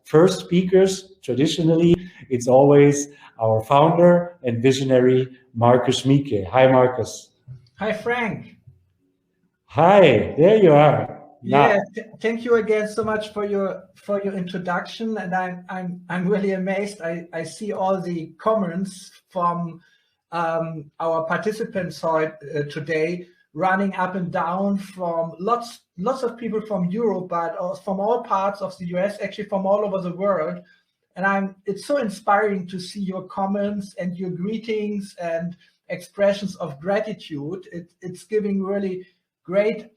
first speakers, traditionally, it's always our founder and visionary, Marcus Schmieke. Hi, Marcus. Hi, Frank. Hi, there you are. Yeah, thank you again so much for your introduction, and I'm really amazed. I see all the comments from our participants today, running up and down from lots of people from Europe, but also from all parts of the US, actually from all over the world. And it's so inspiring to see your comments and your greetings and expressions of gratitude. It's giving really great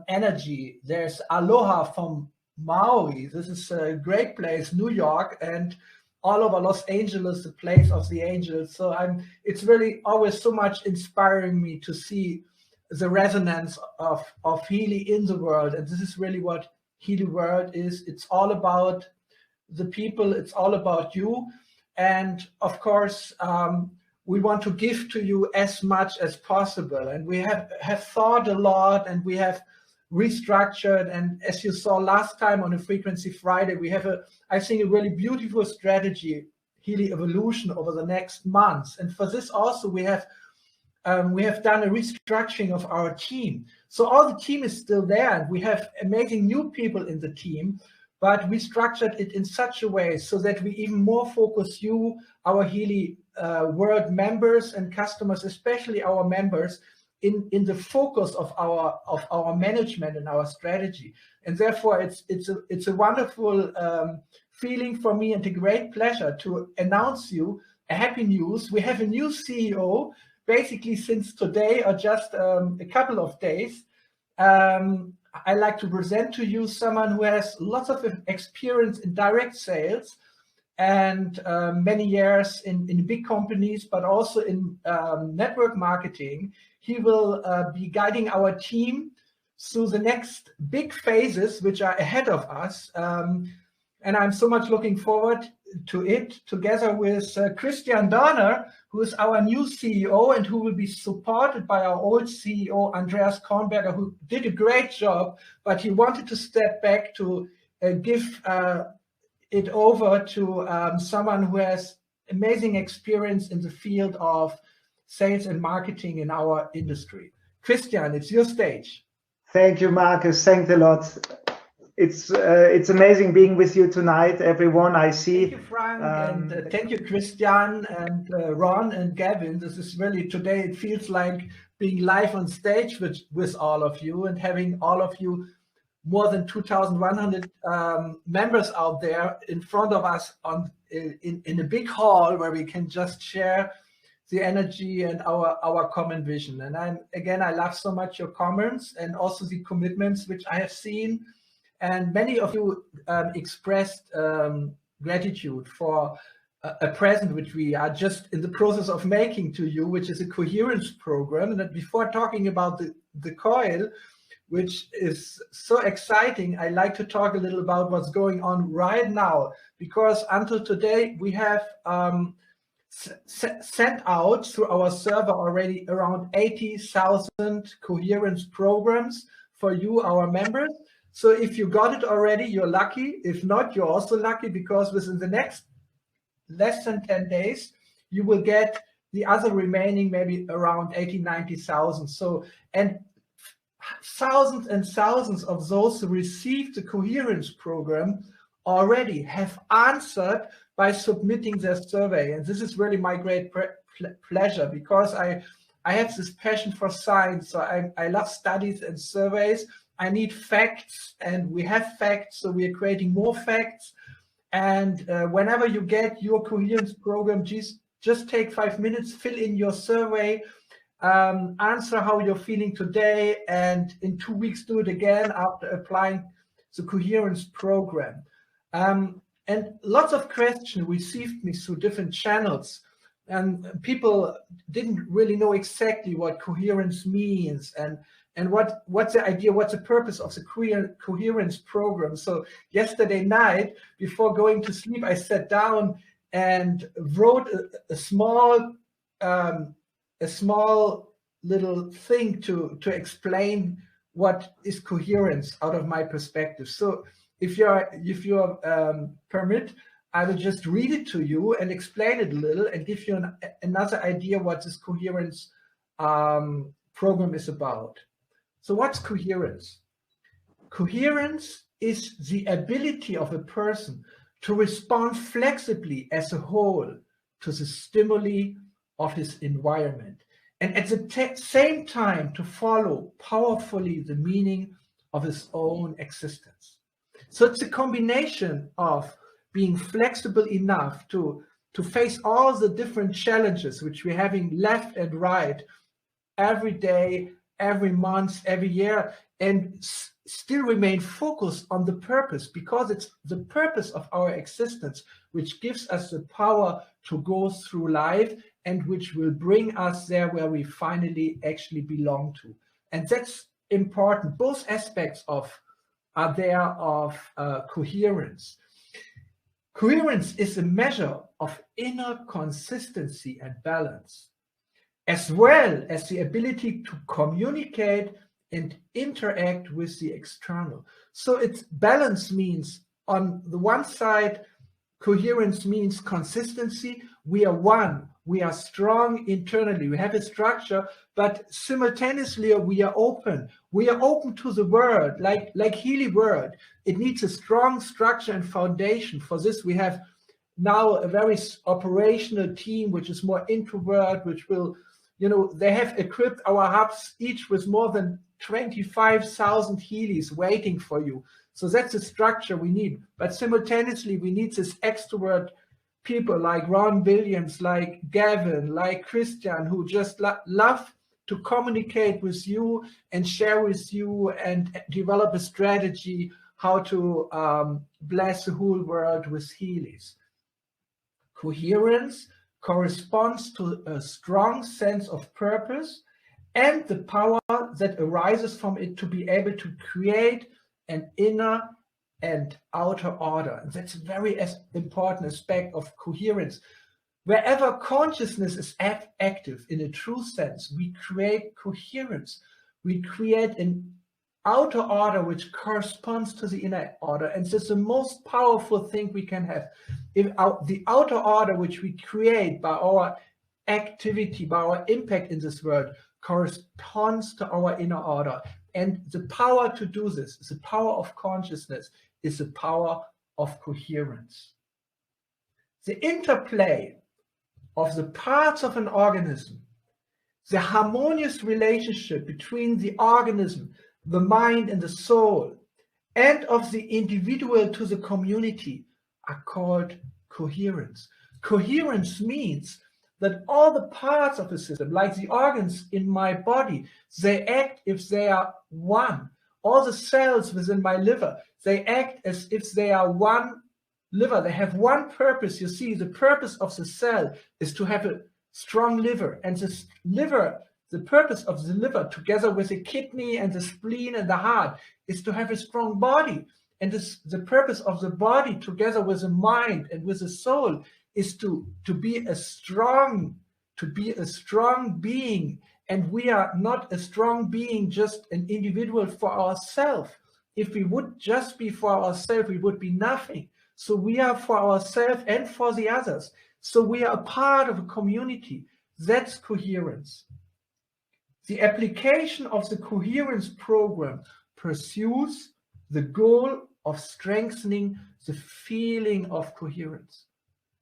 energy. There's aloha from Maui. This is a great place, New York, and all over Los Angeles, the place of the angels. So it's really always so much inspiring me to see the resonance of Healy in the world. And this is really what Healy World is. It's all about the people. It's all about you. And of course, we want to give to you as much as possible. And we have thought a lot, and we have restructured. And as you saw last time on a Frequency Friday, we have I think, a really beautiful strategy, Healy Evolution, over the next months. And for this also, we have done a restructuring of our team. So all the team is still there, and we have amazing new people in the team, but we structured it in such a way so that we even more focus you, our Healy World members and customers, especially our members, in the focus of our management and our strategy. And therefore, it's a wonderful feeling for me, and a great pleasure to announce you a happy news. We have a new CEO, basically since today, or just a couple of days. I like to present to you someone who has lots of experience in direct sales and many years in big companies, but also in network marketing. He will be guiding our team through the next big phases, which are ahead of us. And I'm so much looking forward to it, together with Christian Dorner, who is our new CEO and who will be supported by our old CEO, Andreas Kornberger, who did a great job, but he wanted to step back to give it over to someone who has amazing experience in the field of sales and marketing in our industry. Christian, it's your stage. Thank you, Marcus. Thanks a lot. It's amazing being with you tonight, everyone. I see. Thank you, Frank, and thank you, Christian, and Ron and Gavin. This is really, today it feels like being live on stage with all of you, and having all of you, more than 2,100 members out there in front of us in a big hall where we can just share the energy and our common vision. And I love so much your comments and also the commitments which I have seen. And many of you expressed gratitude for a present which we are just in the process of making to you, which is a coherence program. And before talking about the Coil, which is so exciting, I like to talk a little about what's going on right now, because until today we have sent out through our server already around 80,000 coherence programs for you, our members. So if you got it already, you're lucky. If not, you're also lucky, because within the next less than 10 days, you will get the other remaining, maybe around 90,000. So, and thousands and thousands of those who received the coherence program already have answered by submitting their survey. And this is really my great pleasure, because I have this passion for science. So I love studies and surveys. I need facts, and we have facts, so we are creating more facts. And whenever you get your coherence program, just take 5 minutes, fill in your survey, answer how you're feeling today, and in 2 weeks do it again after applying the coherence program. And lots of questions received me through different channels, and people didn't really know exactly what coherence means, and what's the idea, what's the purpose of the coherence program. So yesterday night, before going to sleep, I sat down and wrote a small little thing to explain what is coherence out of my perspective. So if you permit, I will just read it to you and explain it a little and give you another idea what this coherence program is about. So what's coherence? Coherence is the ability of a person to respond flexibly as a whole to the stimuli of his environment, and at the same time to follow powerfully the meaning of his own existence. So it's a combination of being flexible enough to face all the different challenges which we're having left and right every day, every month, every year, and still remain focused on the purpose, because it's the purpose of our existence which gives us the power to go through life and which will bring us there where we finally actually belong to. And that's important. Both aspects are there of coherence. Coherence is a measure of inner consistency and balance, as well as the ability to communicate and interact with the external. So it's balance means, on the one side, coherence means consistency. We are one. We are strong internally. We have a structure, but simultaneously we are open. We are open to the world, like Healy world. It needs a strong structure and foundation. For this, we have now a very operational team, which is more introvert, which will, they have equipped our hubs each with more than 25,000 Healys waiting for you. So that's the structure we need. But simultaneously, we need this extrovert people like Ron Williams, like Gavin, like Christian, who just love to communicate with you and share with you and develop a strategy how to bless the whole world with Healys. Coherence corresponds to a strong sense of purpose and the power that arises from it to be able to create an inner and outer order. And that's a very important aspect of coherence. Wherever consciousness is active in a true sense, we create coherence. We create an outer order which corresponds to the inner order. And this is the most powerful thing we can have. If the outer order which we create by our activity, by our impact in this world, corresponds to our inner order. And the power to do this, the power of consciousness, is the power of coherence. The interplay of the parts of an organism, the harmonious relationship between the organism, the mind and the soul, and of the individual to the community are called coherence. Coherence means that all the parts of the system, like the organs in my body, they act if they are one. All the cells within my liver, they act as if they are one liver. They have one purpose. You see, the purpose of the cell is to have a strong liver. And this liver, the purpose of the liver, together with the kidney and the spleen and the heart, is to have a strong body. And the purpose of the body, together with the mind and with the soul, is to be a strong being. And we are not a strong being, just an individual for ourselves. If we would just be for ourselves, we would be nothing. So we are for ourselves and for the others. So we are a part of a community. That's coherence. The application of the coherence program pursues the goal of strengthening the feeling of coherence.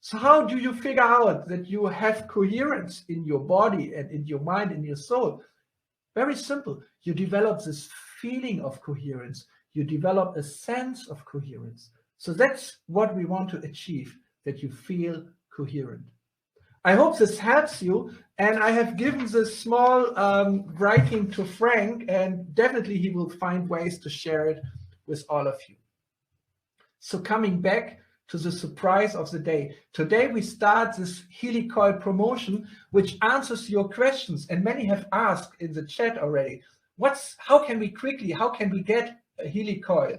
So how do you figure out that you have coherence in your body and in your mind and your soul? Very simple. You develop this feeling of coherence. You develop a sense of coherence. So that's what we want to achieve, that you feel coherent. I hope this helps you. And I have given this small writing to Frank, and definitely he will find ways to share it with all of you. So coming back to the surprise of the day. Today we start this Helicoid Promotion, which answers your questions. And many have asked in the chat already, how can we get a Helicoil?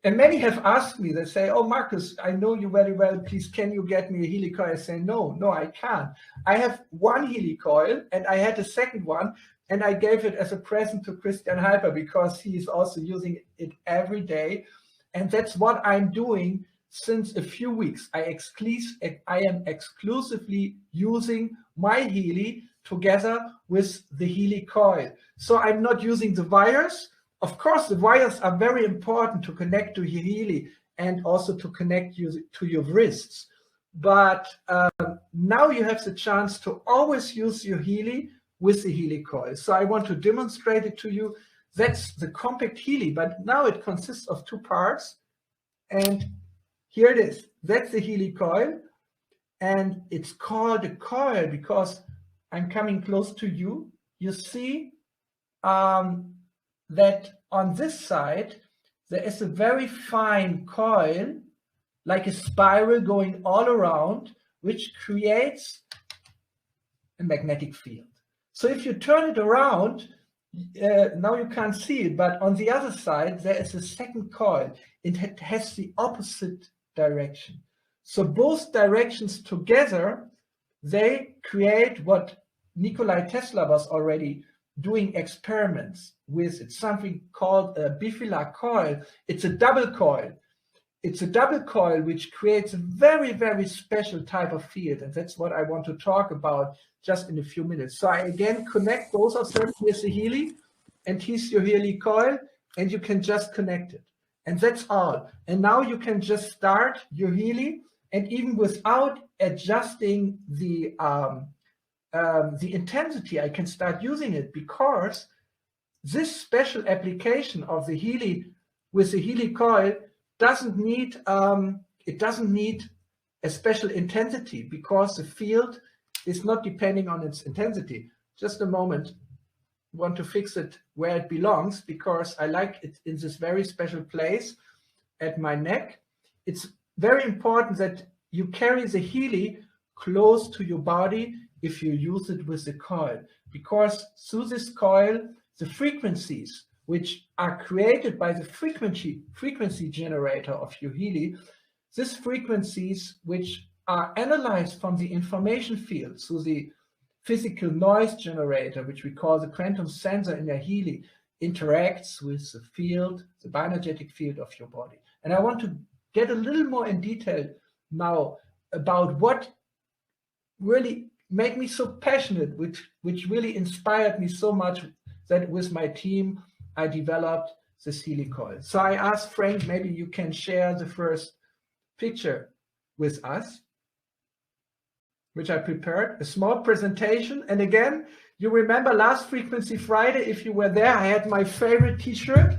And many have asked me, they say, oh, Marcus, I know you very well. Please, can you get me a Helicoil? I say, no, I can't. I have one Helicoil and I had a second one, and I gave it as a present to Christian Hyper because he is also using it every day. And that's what I'm doing since a few weeks. I am exclusively using my Healy together with the Helicoil. So I'm not using the wires. Of course, the wires are very important to connect to your Healy and also to connect you to your wrists. But now you have the chance to always use your Healy with the Helicoil. So I want to demonstrate it to you. That's the compact Healy, but now it consists of two parts. And here it is. That's the Helicoil. And it's called a coil because I'm coming close to you. You see that on this side, there is a very fine coil, like a spiral going all around, which creates a magnetic field. So if you turn it around, now you can't see it, but on the other side, there is a second coil. It has the opposite direction. So both directions together, they create what Nikola Tesla was already doing experiments with. It's something called a bifilar coil. It's a double coil. It's a double coil which creates a very, very special type of field. And that's what I want to talk about just in a few minutes. So I again connect both of them. Here's the Healy and here's your Helicoil, and you can just connect it. And that's all. And now you can just start your Healy, and even without adjusting the intensity, I can start using it, because this special application of the Healy with the Helicoil doesn't need a special intensity, because the field is not depending on its intensity. Just a moment. I want to fix it where it belongs, because I like it in this very special place at my neck. It's very important that you carry the Healy close to your body if you use it with the coil, because through this coil, the frequencies which are created by the frequency generator of your Healy, these frequencies which are analyzed from the information field through the physical noise generator, which we call the quantum sensor in your Healy, interacts with the field, the bioenergetic field of your body. And I want to get a little more in detail now about what really made me so passionate, which really inspired me so much, that with my team, I developed this Helicoil. So I asked Frank, maybe you can share the first picture with us, which I prepared, a small presentation. And again, you remember last Frequency Friday, if you were there, I had my favorite t-shirt.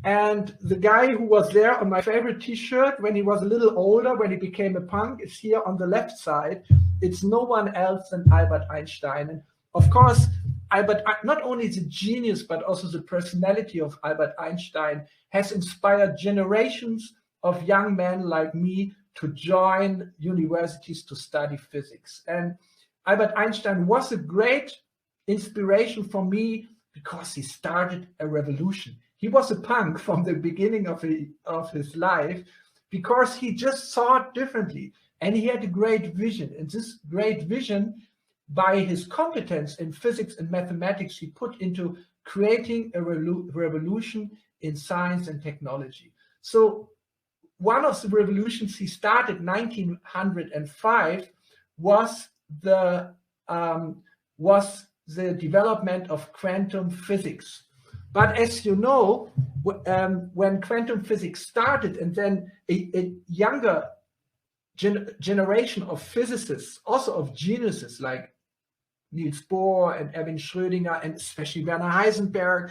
And the guy who was there on my favorite t-shirt when he was a little older, when he became a punk, is here on the left side. It's no one else than Albert Einstein. And of course, Albert, not only the genius, but also the personality of Albert Einstein has inspired generations of young men like me to join universities to study physics. And Albert Einstein was a great inspiration for me, because he started a revolution. He was a punk from the beginning of his life, because he just thought differently, and he had a great vision. And this great vision, by his competence in physics and mathematics, he put into creating a revolution in science and technology. So one of the revolutions he started in 1905 was the development of quantum physics. But as you know, when quantum physics started, and then a younger generation of physicists, also of geniuses like Niels Bohr and Erwin Schrödinger, and especially Werner Heisenberg,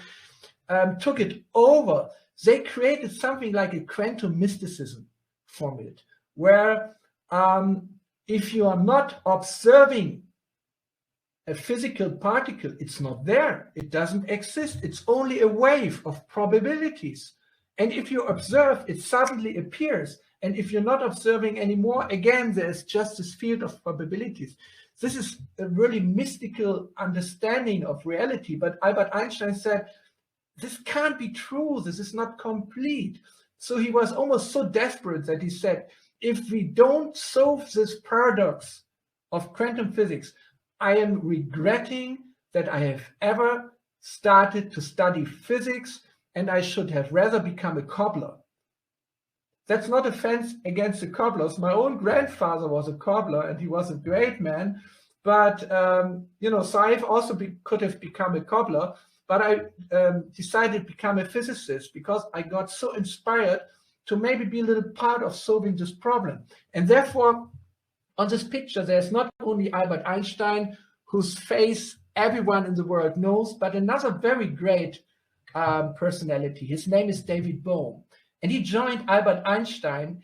took it over, they created something like a quantum mysticism from it, where if you are not observing a physical particle, it's not there, it doesn't exist, it's only a wave of probabilities. And if you observe, it suddenly appears. And if you're not observing anymore, again, there's just this field of probabilities. This is a really mystical understanding of reality. But Albert Einstein said, this can't be true, this is not complete. So he was almost so desperate that he said, if we don't solve this paradox of quantum physics, I am regretting that I have ever started to study physics, and I should have rather become a cobbler. that's not offense against the cobblers. My own grandfather was a cobbler, and he was a great man. But so I've also could have become a cobbler. But I decided to become a physicist because I got so inspired to maybe be a little part of solving this problem. And therefore, on this picture, there's not only Albert Einstein, whose face everyone in the world knows, but another very great personality. His name is David Bohm. And he joined Albert Einstein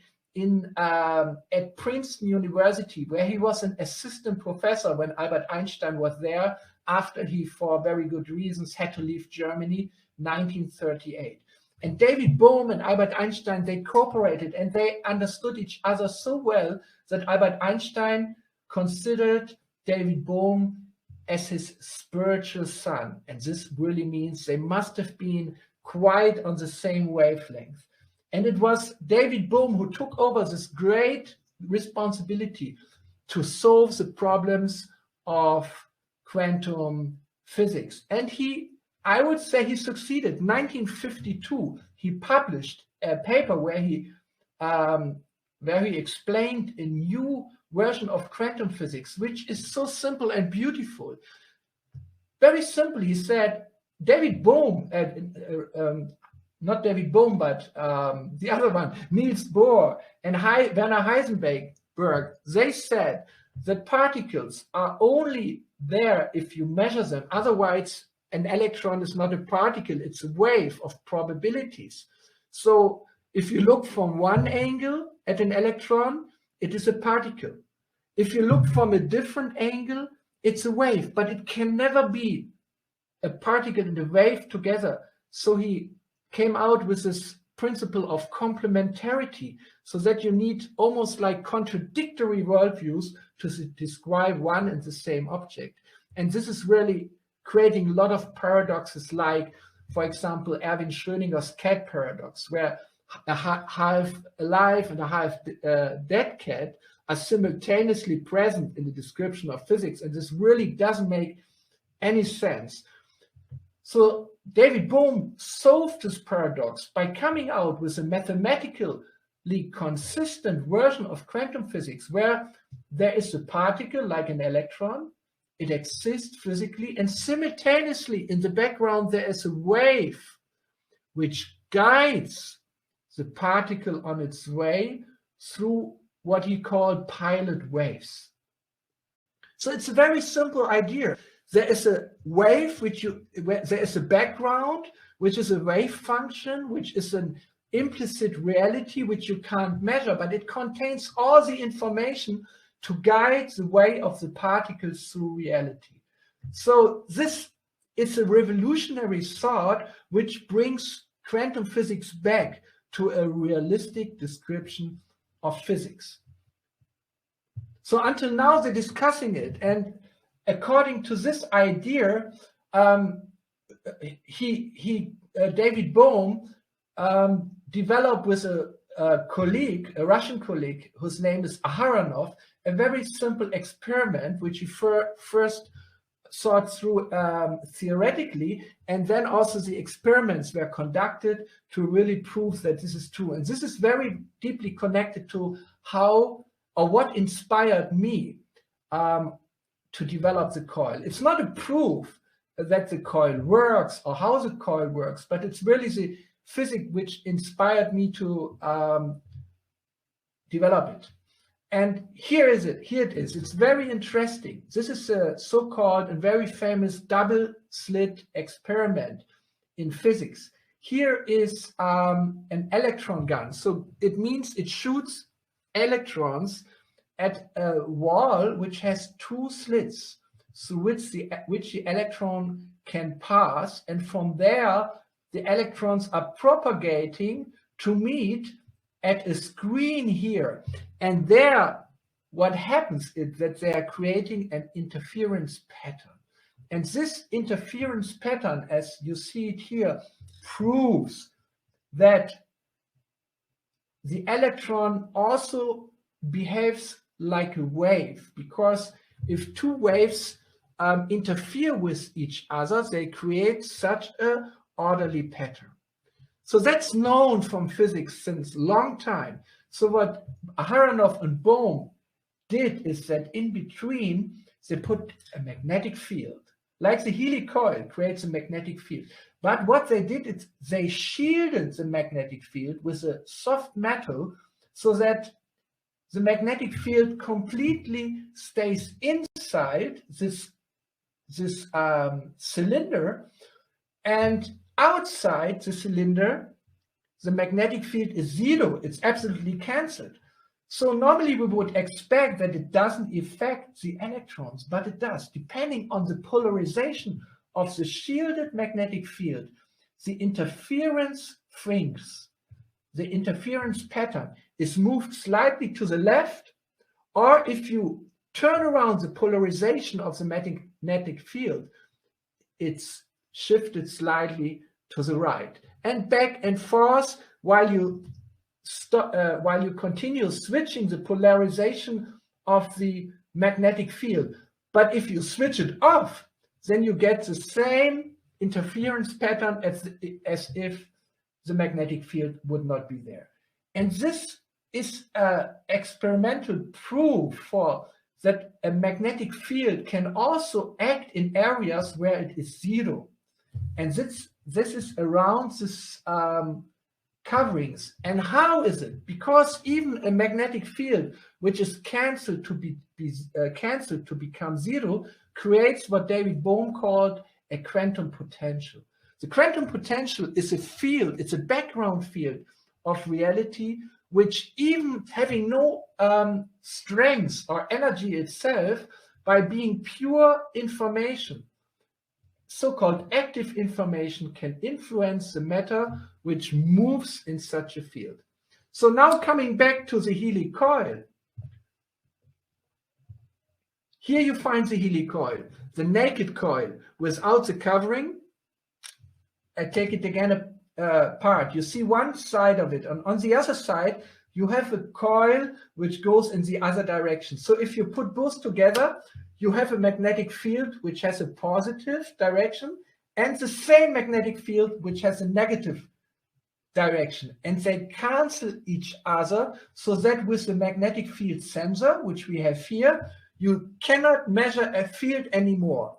at Princeton University, where he was an assistant professor when Albert Einstein was there, after he, for very good reasons, had to leave Germany, 1938. And David Bohm and Albert Einstein, they cooperated and they understood each other so well that Albert Einstein considered David Bohm as his spiritual son. And this really means they must have been quite on the same wavelength. And it was David Bohm who took over this great responsibility to solve the problems of quantum physics. And I would say he succeeded. 1952, he published a paper where he explained a new version of quantum physics, which is so simple and beautiful. Very simply, he said, David Bohm, not David Bohm, but the other one, Niels Bohr and Werner Heisenberg, they said that particles are only there if you measure them. Otherwise, an electron is not a particle, it's a wave of probabilities. So if you look from one angle at an electron, it is a particle. If you look from a different angle, it's a wave, but it can never be a particle and a wave together. So he came out with this principle of complementarity, so that you need almost like contradictory worldviews to describe one and the same object. And this is really creating a lot of paradoxes, like, for example, Erwin Schrödinger's cat paradox, where a half alive and a half dead cat are simultaneously present in the description of physics. And this really doesn't make any sense. So David Bohm solved this paradox by coming out with a mathematically consistent version of quantum physics, where there is a particle like an electron, it exists physically, and simultaneously in the background there is a wave which guides the particle on its way through what he called pilot waves. So it's a very simple idea. There is a wave there is a background, which is a wave function, which is an implicit reality which you can't measure, but it contains all the information to guide the way of the particles through reality. So this is a revolutionary thought which brings quantum physics back to a realistic description of physics. So until now they're discussing it, and according to this idea, David Bohm developed with a colleague, a Russian colleague, whose name is Aharonov, a very simple experiment which he first thought through theoretically, and then also the experiments were conducted to really prove that this is true. And this is very deeply connected to how or what inspired me to develop the coil. It's not a proof that the coil works or how the coil works, but it's really the physics which inspired me to develop it. And here it is. It's very interesting. This is a so-called and very famous double slit experiment in physics. Here is an electron gun. So it means it shoots electrons at a wall which has two slits through which the electron can pass, and from there the electrons are propagating to meet at a screen here. And there what happens is that they are creating an interference pattern. And this interference pattern, as you see it here, proves that the electron also behaves like a wave, because if two waves interfere with each other, they create such an orderly pattern. So that's known from physics since a long time. So what Aharonov and Bohm did is that in between, they put a magnetic field, like the Healy coil creates a magnetic field. But what they did is they shielded the magnetic field with a soft metal so that the magnetic field completely stays inside this cylinder, and outside the cylinder, the magnetic field is zero. It's absolutely cancelled. So normally we would expect that it doesn't affect the electrons, but it does. Depending on the polarization of the shielded magnetic field, the interference fringes, the interference pattern is moved slightly to the left, or if you turn around the polarization of the magnetic field, it's shifted slightly to the right, and back and forth while you continue switching the polarization of the magnetic field. But if you switch it off, then you get the same interference pattern as if the magnetic field would not be there. And this is experimental proof for that a magnetic field can also act in areas where it is zero. And this is around this coverings. And how is it? Because even a magnetic field which is cancelled to become zero creates what David Bohm called a quantum potential. The quantum potential is a field, it's a background field of reality, which even having no strength or energy itself, by being pure information, so-called active information, can influence the matter which moves in such a field. So now coming back to the Healy coil, here you find the Healy coil, the naked coil without the covering. I take it again apart. You see one side of it. On the other side, you have a coil which goes in the other direction. So if you put both together, you have a magnetic field which has a positive direction and the same magnetic field which has a negative direction. And they cancel each other so that with the magnetic field sensor, which we have here, you cannot measure a field anymore.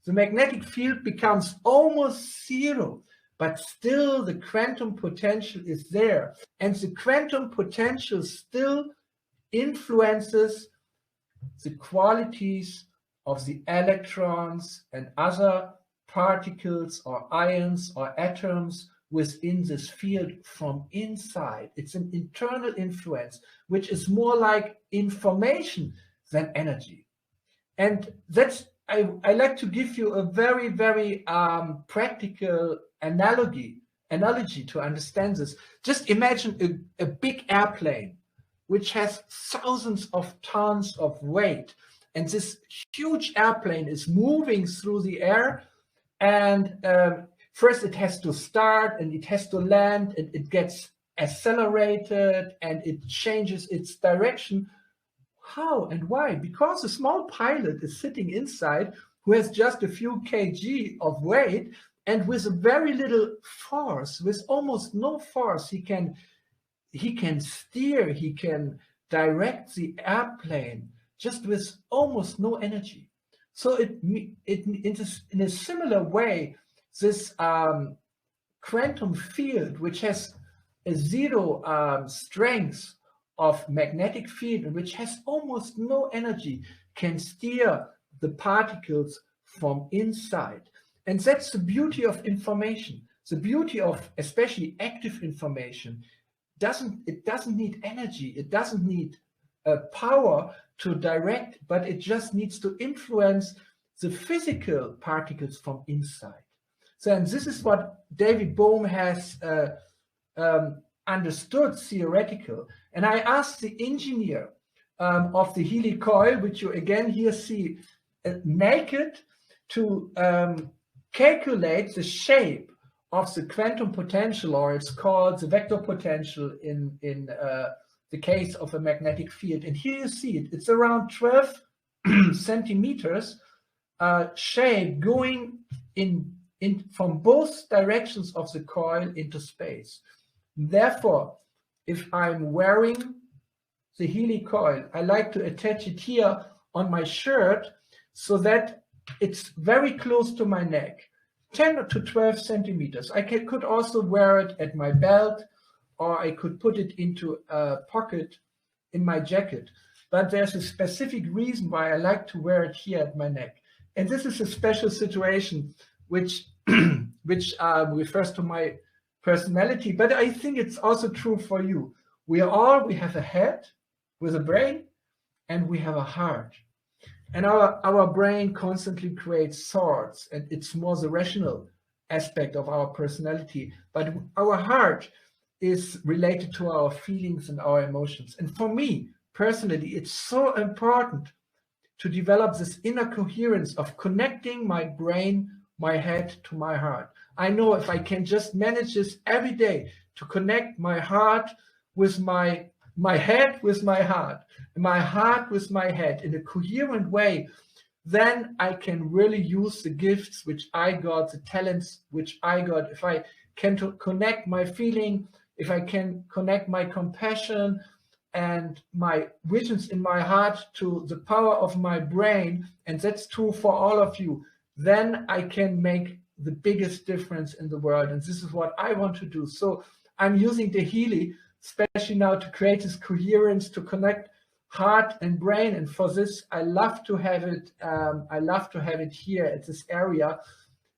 The magnetic field becomes almost zero, but still the quantum potential is there. And the quantum potential still influences the qualities of the electrons and other particles or ions or atoms within this field from inside. It's an internal influence, which is more like information than energy. And that's, I like to give you a very, very practical analogy to understand this. Just imagine a big airplane which has thousands of tons of weight, and this huge airplane is moving through the air, and first it has to start and it has to land, and it gets accelerated and it changes its direction. How and why? Because a small pilot is sitting inside who has just a few kg of weight, and with a very little force, with almost no force, he can steer, he can direct the airplane just with almost no energy. So in a similar way, this quantum field, which has a zero strength of magnetic field and which has almost no energy, can steer the particles from inside. And that's the beauty of information. The beauty of especially active information, it doesn't need energy, it doesn't need power to direct, but it just needs to influence the physical particles from inside. So, and this is what David Bohm has understood theoretical. And I asked the engineer of the Healy coil, which you again here see naked, to calculate the shape of the quantum potential, or it's called the vector potential in the case of a magnetic field. And here you see it. It's around 12 centimeters shape going in from both directions of the coil into space. Therefore, if I'm wearing the Helicoil, I like to attach it here on my shirt so that it's very close to my neck, 10 to 12 centimeters. I could also wear it at my belt, or I could put it into a pocket in my jacket. But there's a specific reason why I like to wear it here at my neck. And this is a special situation which refers to my personality, but I think it's also true for you. We have a head with a brain, and we have a heart. And our brain constantly creates thoughts, and it's more the rational aspect of our personality. But our heart is related to our feelings and our emotions. And for me, personally, it's so important to develop this inner coherence of connecting my brain, my head to my heart. I know if I can just manage this every day to connect my heart with my head with my heart, my heart with my head in a coherent way, then I can really use the gifts which I got, the talents which I got. If I can connect my feeling, if I can connect my compassion and my visions in my heart to the power of my brain, and that's true for all of you, then I can make the biggest difference in the world. And this is what I want to do. So I'm using the Healy, especially now, to create this coherence, to connect heart and brain. And for this, I love to have it. I love to have it here at this area.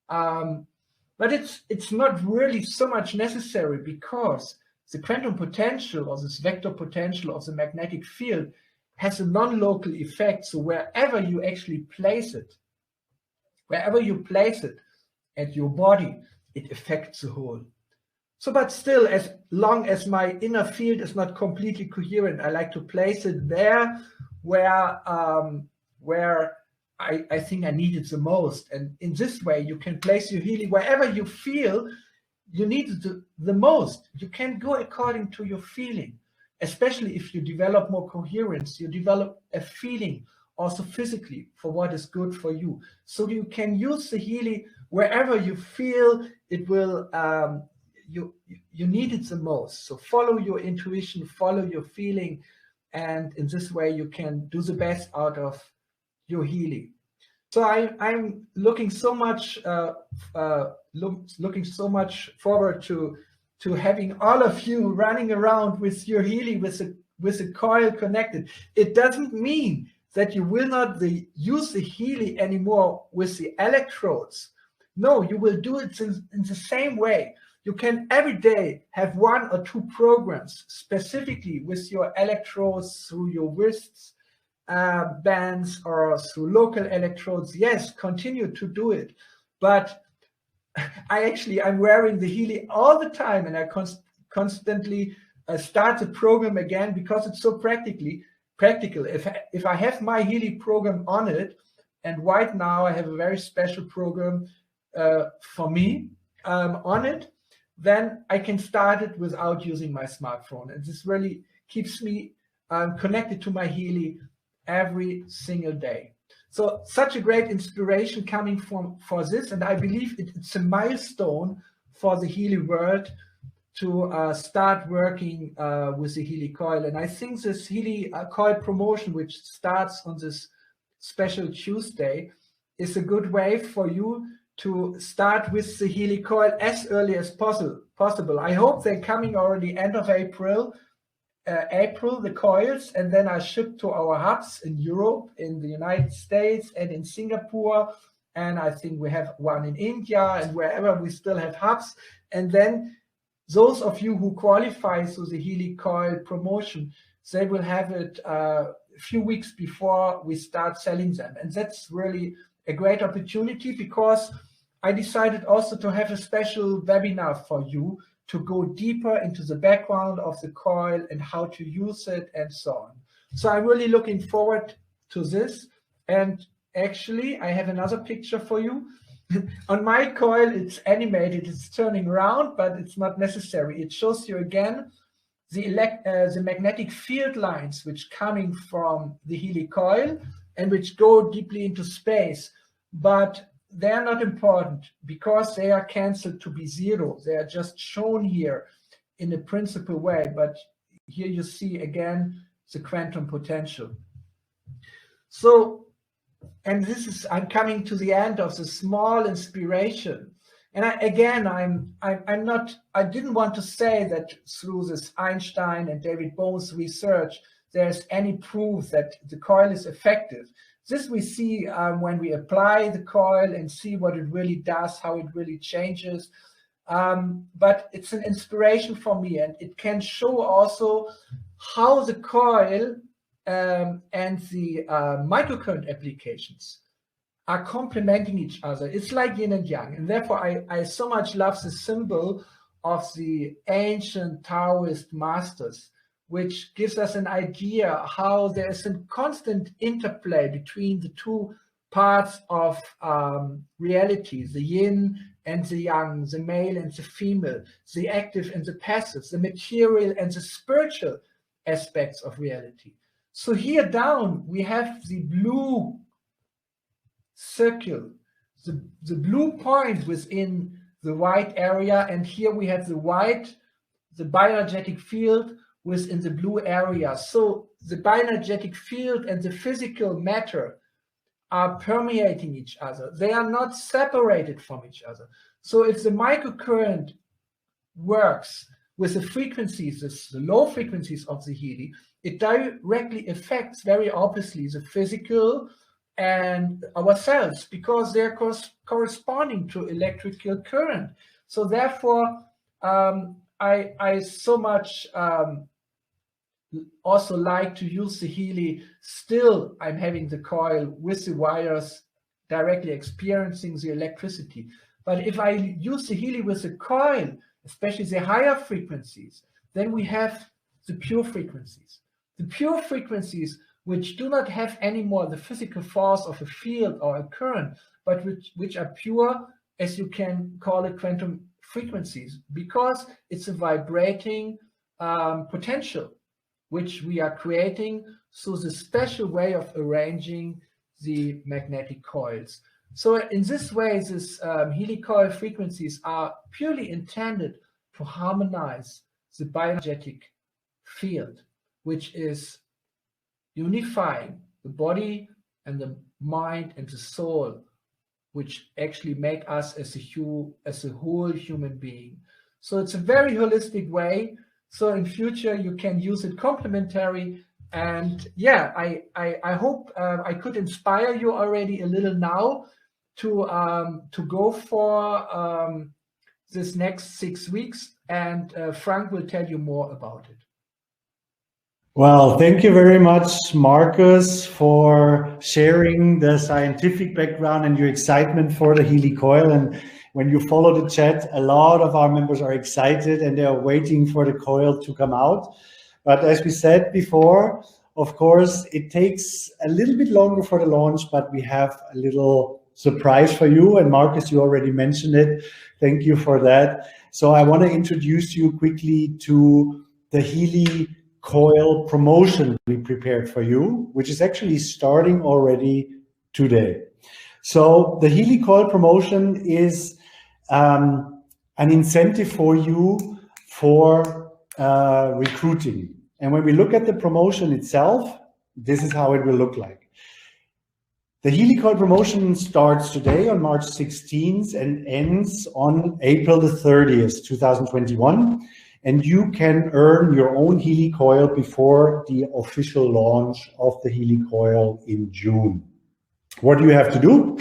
But it's not really so much necessary, because the quantum potential, or this vector potential of the magnetic field, has a non-local effect. So wherever you actually place it, at your body, it affects the whole. So, but still, as long as my inner field is not completely coherent, I like to place it there where I think I need it the most. And in this way, you can place your Healy wherever you feel you need it the most. You can go according to your feeling, especially if you develop more coherence, you develop a feeling also physically for what is good for you. So you can use the Healy wherever you feel it will, you need it the most. So follow your intuition, follow your feeling, and in this way you can do the best out of your Healy. So I'm looking so much forward to having all of you running around with your Healy, with a coil connected. It doesn't mean that you will not use the Healy anymore with the electrodes. No, you will do it in the same way. You can every day have 1 or 2 programs specifically with your electrodes through your wrists, bands, or through local electrodes. Yes, continue to do it. But I'm wearing the Healy all the time, and I constantly start the program again, because it's so practical. If I have my Healy program on it, and right now I have a very special program for me on it, then I can start it without using my smartphone. And this really keeps me connected to my Healy every single day. So such a great inspiration coming for this, and I believe it's a milestone for the Healy world to start working with the Helicoil. And I think this Helicoid promotion, which starts on this special Tuesday, is a good way for you to start with the Helicoil as early as possible. I hope they're coming already end of April, the coils, and then are shipped to our hubs in Europe, in the United States, and in Singapore. And I think we have one in India, and wherever we still have hubs. And then those of you who qualify through the Helicoid promotion, they will have it a few weeks before we start selling them. And that's really a great opportunity, because I decided also to have a special webinar for you to go deeper into the background of the coil and how to use it and so on. So I'm really looking forward to this. And actually, I have another picture for you. On my coil, it's animated, it's turning around, but it's not necessary. It shows you again the magnetic field lines which coming from the Helicoil and which go deeply into space. But they are not important because they are cancelled to be zero. They are just shown here in a principal way, but here you see again the quantum potential. So, and this is, I'm coming to the end of the small inspiration. And I didn't want to say that through this Einstein and David Bohm's research, there's any proof that the coil is effective. This we see when we apply the coil and see what it really does, how it really changes. But it's an inspiration for me, and it can show also how the coil and the microcurrent applications are complementing each other. It's like yin and yang, and therefore I so much love the symbol of the ancient Taoist masters, which gives us an idea how there's a constant interplay between the two parts of reality, the yin and the yang, the male and the female, the active and the passive, the material and the spiritual aspects of reality. So here down, we have the blue circle, the blue point within the white area, and here we have the white, the bioenergetic field within the blue area. So the bioenergetic field and the physical matter are permeating each other. They are not separated from each other. So if the microcurrent works with the frequencies, the low frequencies of the Healy, it directly affects very obviously the physical and our cells, because they're corresponding to electrical current. So therefore, I so much also like to use the Healy. Still, I'm having the coil with the wires directly experiencing the electricity. But if I use the Healy with the coil, especially the higher frequencies, then we have the pure frequencies. The pure frequencies which do not have anymore the physical force of a field or a current, but which are pure, as you can call it, quantum frequencies, because it's a vibrating potential which we are creating through the special way of arranging the magnetic coils. So in this way, these helicoil frequencies are purely intended to harmonize the bioenergetic field, which is unifying the body and the mind and the soul, which actually make us as a whole human being. So it's a very holistic way. So in future you can use it complementary. And yeah, I hope I could inspire you already a little now to go for this next 6 weeks, and Frank will tell you more about it. Well, thank you very much, Marcus, for sharing the scientific background and your excitement for the Helicoil. And when you follow the chat, a lot of our members are excited and they are waiting for the coil to come out. But as we said before, of course, it takes a little bit longer for the launch, but we have a little surprise for you. And Marcus, you already mentioned it. Thank you for that. So I want to introduce you quickly to the Helicoid Promotion we prepared for you, which is actually starting already today. So the Helicoid Promotion is an incentive for you for recruiting. And when we look at the promotion itself, this is how it will look like. The Helicoid Promotion starts today on March 16th and ends on April the 30th, 2021. And you can earn your own Helicoil before the official launch of the Helicoil in June. What do you have to do?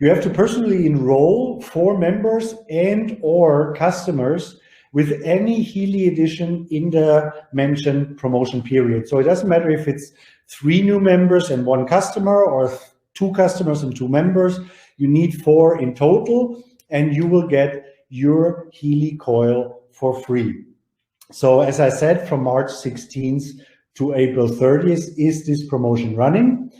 You have to personally enroll 4 members and or customers with any Healy edition in the mentioned promotion period. So it doesn't matter if it's 3 new members and 1 customer, or 2 customers and 2 members. You need 4 in total, and you will get your Helicoil for free. So as I said, from March 16th to April 30th is this promotion running.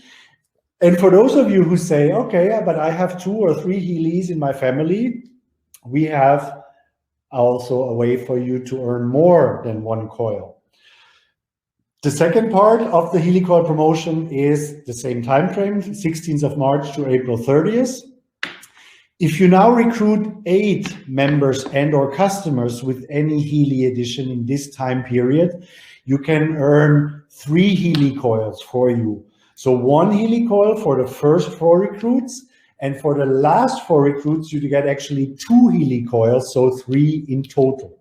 And for those of you who say, okay, but I have 2 or 3 Healys in my family, we have also a way for you to earn more than 1 coil. The second part of the Helicoid Promotion is the same time frame, 16th of March to April 30th. If you now recruit 8 members and or customers with any Healy edition in this time period, you can earn 3 Helicoils for you. So 1 Helicoil for the first 4 recruits, and for the last 4 recruits, you get actually 2 Helicoils, so 3 in total.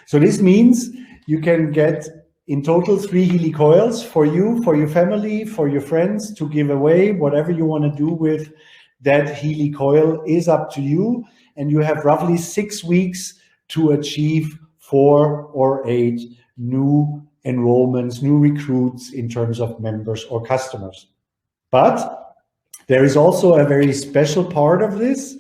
So this means you can get in total 3 Helicoils for you, for your family, for your friends to give away. Whatever you want to do with that Helicoil is up to you, and you have roughly 6 weeks to achieve 4 or 8 new enrollments, new recruits in terms of members or customers. But there is also a very special part of this.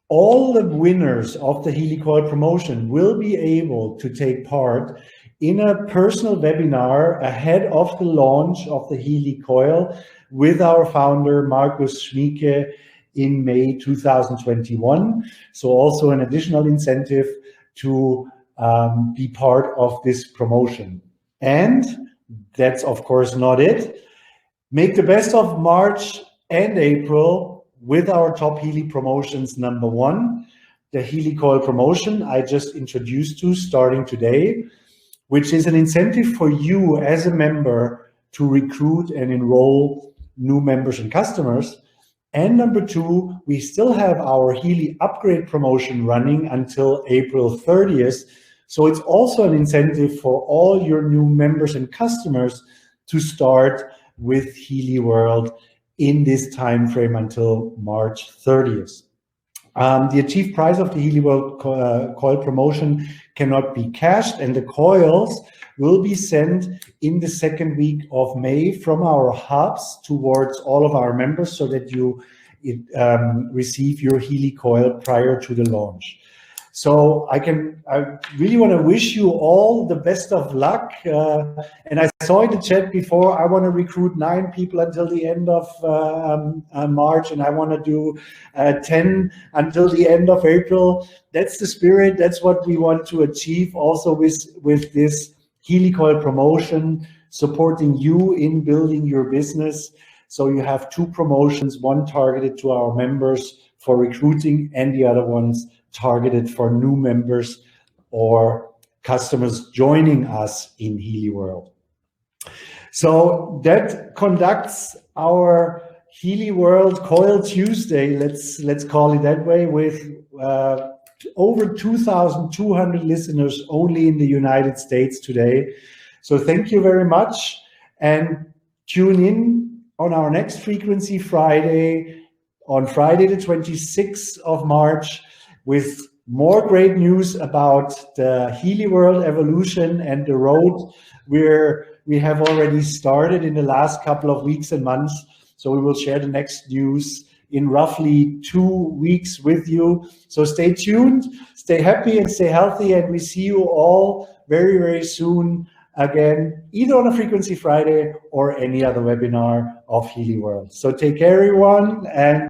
All the winners of the Helicoid promotion will be able to take part in a personal webinar ahead of the launch of the Helicoil with our founder, Markus Schmieke, in May 2021. So also an additional incentive to be part of this promotion. And that's of course not it. Make the best of March and April with our top Healey promotions. Number 1, the Helicoid promotion I just introduced to starting today, which is an incentive for you as a member to recruit and enroll new members and customers. And number 2, we still have our Healey upgrade promotion running until April 30th. So it's also an incentive for all your new members and customers to start with Healey World in this time frame until March 30th. The achieved price of the Healey World Coil promotion cannot be cashed, and the coils will be sent in the 2nd week of May from our hubs towards all of our members, so that you receive your Healey coil prior to the launch. So I really want to wish you all the best of luck. And I saw in the chat before, I want to recruit 9 people until the end of March, and I want to do 10 until the end of April. That's the spirit. That's what we want to achieve also with this Helicoid promotion, supporting you in building your business. So you have 2 promotions, one targeted to our members for recruiting and the other ones targeted for new members or customers joining us in Healey World. So that conducts our Healey World Coil Tuesday, let's call it that way, with over 2,200 listeners only in the United States today. So thank you very much, and tune in on our next Frequency Friday, on Friday the 26th of March, with more great news about the Healey World evolution and the road we have already started in the last couple of weeks and months. So we will share the next news in roughly 2 weeks with you. So stay tuned, stay happy and stay healthy, and we see you all very, very soon again, either on a Frequency Friday or any other webinar of Healey World. So take care, everyone, and